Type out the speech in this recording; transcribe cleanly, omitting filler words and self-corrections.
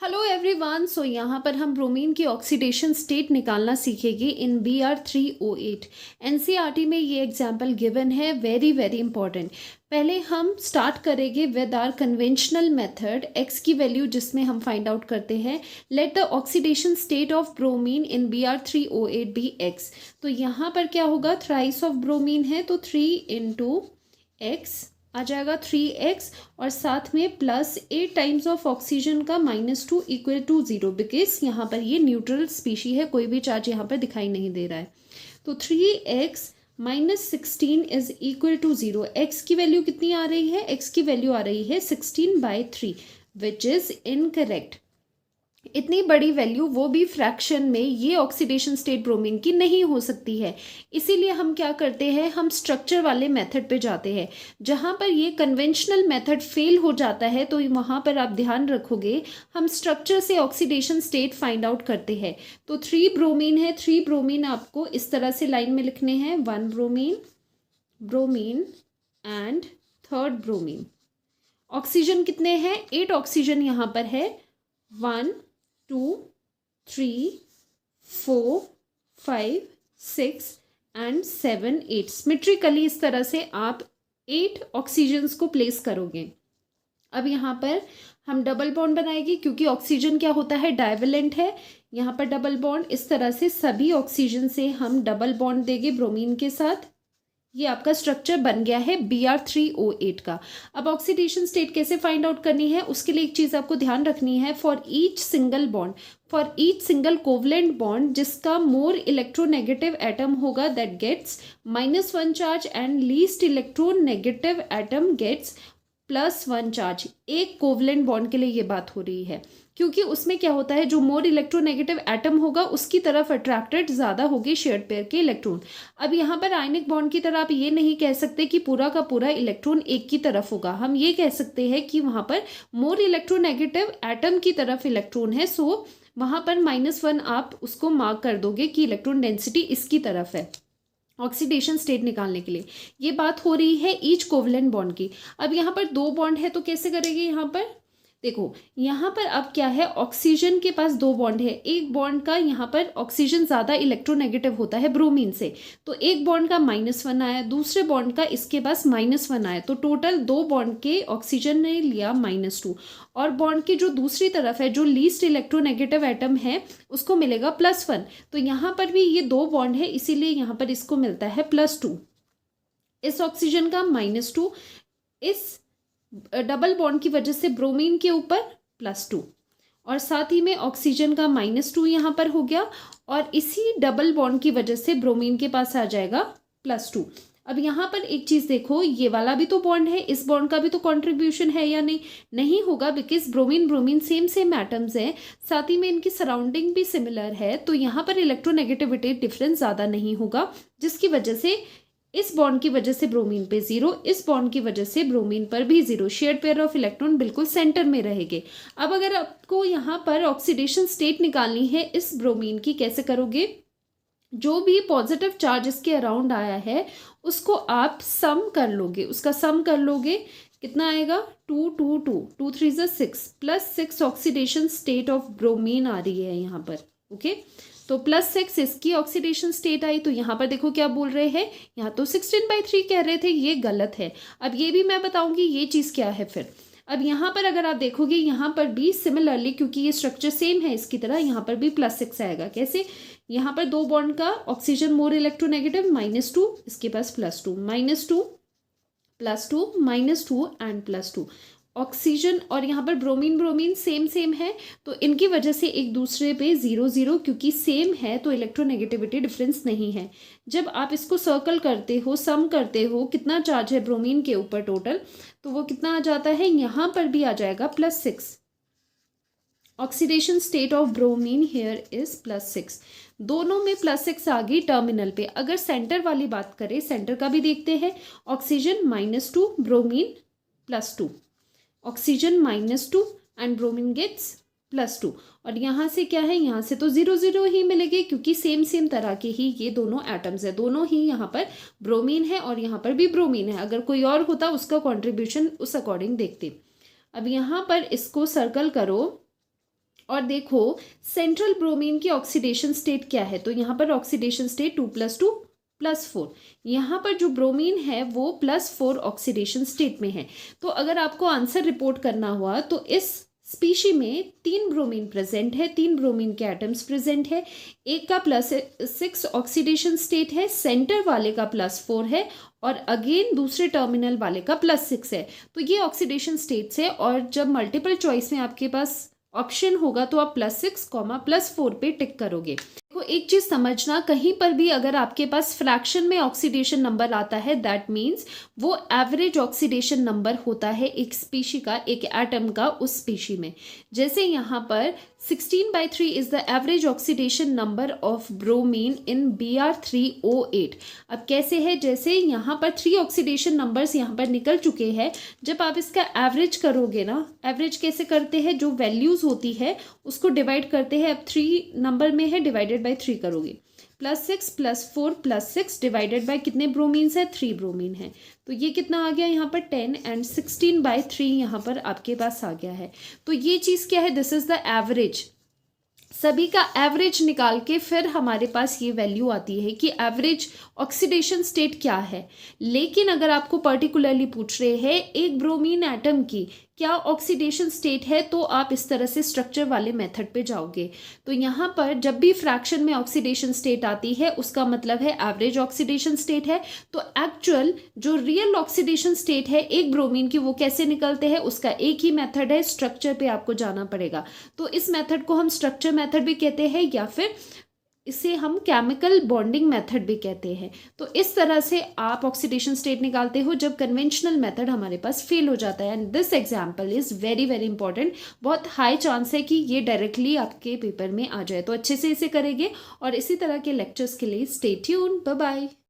Hello everyone. सो यहाँ पर हम ब्रोमीन की ऑक्सीडेशन स्टेट निकालना सीखेंगे इन Br3O8। एनसीईआरटी में ये एग्जाम्पल गिवन है, वेरी वेरी इंपॉर्टेंट। पहले हम स्टार्ट करेंगे with our conventional method, x की वैल्यू जिसमें हम फाइंड आउट करते हैं। Let the oxidation state of bromine in Br3O8 be x. तो यहाँ पर क्या होगा, थ्राइस ऑफ ब्रोमीन है तो 3 × x आ जाएगा 3x, और साथ में प्लस 8 टाइम्स ऑफ ऑक्सीजन का -2 इक्वल टू 0, बिकॉज यहाँ पर ये न्यूट्रल स्पीशी है, कोई भी चार्ज यहाँ पर दिखाई नहीं दे रहा है। तो 3x - 16 is equal to 0। x की वैल्यू कितनी आ रही है, x की वैल्यू आ रही है 16/3, विच इज इनकरेक्ट। इतनी बड़ी वैल्यू, वो भी फ्रैक्शन में, ये ऑक्सीडेशन स्टेट ब्रोमीन की नहीं हो सकती है। इसीलिए हम क्या करते हैं, हम स्ट्रक्चर वाले मेथड पे जाते हैं। जहाँ पर ये कन्वेंशनल मेथड फेल हो जाता है तो वहाँ पर आप ध्यान रखोगे, हम स्ट्रक्चर से ऑक्सीडेशन स्टेट फाइंड आउट करते हैं। तो 3 ब्रोमीन है, 3 ब्रोमीन आपको इस तरह से लाइन में लिखने हैं, 1 bromine and 3rd bromine. Oxygen कितने हैं, 8 ऑक्सीजन यहाँ पर है, 1 2 3 4 5 6 एंड 7 8। सिमेट्रिकली इस तरह से आप 8 ऑक्सीजन्स को प्लेस करोगे। अब यहाँ पर हम डबल बॉन्ड बनाएंगे, क्योंकि ऑक्सीजन क्या होता है, डाइवेलेंट है। यहाँ पर डबल बॉन्ड, इस तरह से सभी ऑक्सीजन से हम डबल बॉन्ड देंगे ब्रोमीन के साथ। ये आपका स्ट्रक्चर बन गया है Br3O8 का। अब ऑक्सीडेशन स्टेट कैसे फाइंड आउट करनी है, उसके लिए एक चीज़ आपको ध्यान रखनी है। For each single covalent bond जिसका मोर इलेक्ट्रोनेगेटिव एटम होगा, that gets -1 charge, and least electronegative atom gets +1 charge. एक कोवलेंट बॉन्ड के लिए ये बात हो रही है, क्योंकि उसमें क्या होता है, जो मोर इलेक्ट्रोनेगेटिव एटम होगा उसकी तरफ अट्रैक्टेड ज़्यादा होगी शेयर्ड पेयर के इलेक्ट्रॉन। अब यहाँ पर आयनिक बॉन्ड की तरह आप ये नहीं कह सकते कि पूरा का पूरा इलेक्ट्रॉन एक की तरफ होगा। हम ये कह सकते हैं कि वहाँ पर मोर इलेक्ट्रोनेगेटिव एटम की तरफ इलेक्ट्रॉन है, सो वहाँ पर -1 आप उसको मार्क कर दोगे कि इलेक्ट्रॉन डेंसिटी इसकी तरफ है। ऑक्सीडेशन स्टेट निकालने के लिए ये बात हो रही है ईच कोवलेंट बॉन्ड की। अब यहाँ पर 2 बॉन्ड है तो कैसे करेंगे, यहाँ पर देखो, यहाँ पर अब क्या है, ऑक्सीजन के पास 2 बॉन्ड है। एक बॉन्ड का यहाँ पर ऑक्सीजन ज़्यादा इलेक्ट्रोनेगेटिव होता है ब्रोमीन से, तो एक बॉन्ड का -1 आया, दूसरे बॉन्ड का इसके पास -1 आया, तो टोटल 2 बॉन्ड के ऑक्सीजन ने लिया -2, और बॉन्ड की जो दूसरी तरफ है, जो लीस्ट इलेक्ट्रोनेगेटिव एटम है, उसको मिलेगा +1। तो यहाँ पर भी ये 2 बॉन्ड है, इसीलिए यहाँ पर इसको मिलता है +2। इस ऑक्सीजन का -2, इस डबल बॉन्ड की वजह से ब्रोमीन के ऊपर +2, और साथ ही में ऑक्सीजन का -2 यहाँ पर हो गया, और इसी डबल बॉन्ड की वजह से ब्रोमीन के पास आ जाएगा +2। अब यहाँ पर एक चीज़ देखो, ये वाला भी तो बॉन्ड है, इस बॉन्ड का भी तो कंट्रीब्यूशन है या नहीं, नहीं होगा, बिकॉज ब्रोमीन सेम एटम्स है, साथ ही में इनकी सराउंडिंग भी सिमिलर है, तो यहाँ पर इलेक्ट्रोनेगेटिविटी डिफरेंस ज़्यादा नहीं होगा, जिसकी वजह से इस बॉन्ड की वजह से ब्रोमीन पे 0, इस बॉन्ड की वजह से ब्रोमीन पर भी 0, शेयर्ड पेयर ऑफ इलेक्ट्रॉन बिल्कुल सेंटर में रहेंगे। अब अगर आपको यहाँ पर ऑक्सीडेशन स्टेट निकालनी है इस ब्रोमीन की, कैसे करोगे, जो भी पॉजिटिव चार्ज इसके अराउंड आया है उसको आप सम कर लोगे, उसका सम कर लोगे, कितना आएगा, 2 2 2 2 3 6 +6 ऑक्सीडेशन स्टेट ऑफ ब्रोमीन आ रही है यहाँ पर। ओके, तो +6 इसकी ऑक्सीडेशन स्टेट आई, तो यहाँ पर देखो क्या बोल रहे हैं, यहाँ तो 16/3 कह रहे थे, ये गलत है। अब ये भी मैं बताऊंगी ये चीज़ क्या है फिर। अब यहाँ पर अगर आप देखोगे, यहाँ पर भी सिमिलरली, क्योंकि ये स्ट्रक्चर सेम है इसकी तरह, यहाँ पर भी +6 आएगा। कैसे, यहाँ पर 2 बॉन्ड का ऑक्सीजन मोर इलेक्ट्रोनेगेटिव, -2, इसके पास +2 -2 +2 -2 एंड +2 ऑक्सीजन, और यहाँ पर ब्रोमीन सेम है, तो इनकी वजह से एक दूसरे पे 0 0, क्योंकि सेम है तो इलेक्ट्रोनेगेटिविटी डिफरेंस नहीं है। जब आप इसको सर्कल करते हो, सम करते हो, कितना चार्ज है ब्रोमीन के ऊपर टोटल, तो वो कितना आ जाता है, यहाँ पर भी आ जाएगा +6। Oxidation state of bromine here is +6। दोनों में +6 आ गई टर्मिनल पे। अगर सेंटर वाली बात करें, सेंटर का भी देखते हैं, oxygen -2, bromine +2, oxygen -2 and bromine gets +2, और यहाँ से क्या है, यहाँ से तो 0 0 ही मिलेंगे, क्योंकि सेम तरह के ही ये दोनों एटम्स है, दोनों ही यहाँ पर ब्रोमीन है और यहाँ पर भी ब्रोमीन है। अगर कोई और होता उसका कॉन्ट्रीब्यूशन उस अकॉर्डिंग देखते। अब यहाँ पर इसको सर्कल करो, और देखो सेंट्रल ब्रोमीन की ऑक्सीडेशन स्टेट क्या है, तो यहाँ पर ऑक्सीडेशन स्टेट 2+2+4। यहाँ पर जो ब्रोमीन है वो +4 ऑक्सीडेशन स्टेट में है। तो अगर आपको आंसर रिपोर्ट करना हुआ तो इस स्पीशी में 3 ब्रोमीन प्रेजेंट है, 3 ब्रोमीन के एटम्स प्रेजेंट है, एक का +6 ऑक्सीडेशन स्टेट है, सेंटर वाले का +4 है और अगेन दूसरे टर्मिनल वाले का +6 है। तो ये ऑक्सीडेशन स्टेट्स है और जब मल्टीपल चॉइस में आपके पास ऑप्शन होगा तो आप +6, +4 पे टिक करोगे। देखो एक चीज समझना, कहीं पर भी अगर आपके पास फ्रैक्शन में ऑक्सीडेशन नंबर आता है दैट मीन्स वो एवरेज ऑक्सीडेशन नंबर होता है एक स्पीशी का, एक एटम का उस स्पीशी में। जैसे यहाँ पर 16/3 is the average oxidation number of bromine in Br3O8। अब कैसे है, जैसे यहाँ पर 3 ऑक्सीडेशन नंबर्स यहाँ पर निकल चुके हैं, जब आप इसका एवरेज करोगे ना, एवरेज कैसे करते हैं, जो वैल्यूज होती है उसको डिवाइड करते हैं। अब 3 नंबर में है, डिवाइडेड बाय 3 करोगे, +6 +4 +6 डिवाइडेड बाय कितने ब्रोमीन्स है, 3 ब्रोमीन है। तो ये कितना आ गया यहाँ पर 10 एंड 16/3 यहाँ पर आपके पास आ गया है। तो ये चीज़ क्या है, दिस इज द एवरेज। सभी का एवरेज निकाल के फिर हमारे पास ये वैल्यू आती है कि एवरेज ऑक्सीडेशन स्टेट क्या है। लेकिन अगर आपको पर्टिकुलरली पूछ रहे हैं एक ब्रोमीन एटम की क्या ऑक्सीडेशन स्टेट है, तो आप इस तरह से स्ट्रक्चर वाले मेथड पे जाओगे। तो यहाँ पर जब भी फ्रैक्शन में ऑक्सीडेशन स्टेट आती है उसका मतलब है एवरेज ऑक्सीडेशन स्टेट है। तो एक्चुअल जो रियल ऑक्सीडेशन स्टेट है एक ब्रोमीन की वो कैसे निकलते हैं, उसका एक ही मेथड है, स्ट्रक्चर पे आपको जाना पड़ेगा। तो इस मेथड को हम स्ट्रक्चर मेथड भी कहते हैं या फिर इसे हम केमिकल बॉन्डिंग मेथड भी कहते हैं। तो इस तरह से आप ऑक्सीडेशन स्टेट निकालते हो जब कन्वेंशनल मेथड हमारे पास फेल हो जाता है। And this example is very very important, बहुत हाई चांस है कि ये डायरेक्टली आपके पेपर में आ जाए। तो अच्छे से इसे करेंगे और इसी तरह के लेक्चर्स के लिए स्टे ट्यून्ड। Bye bye.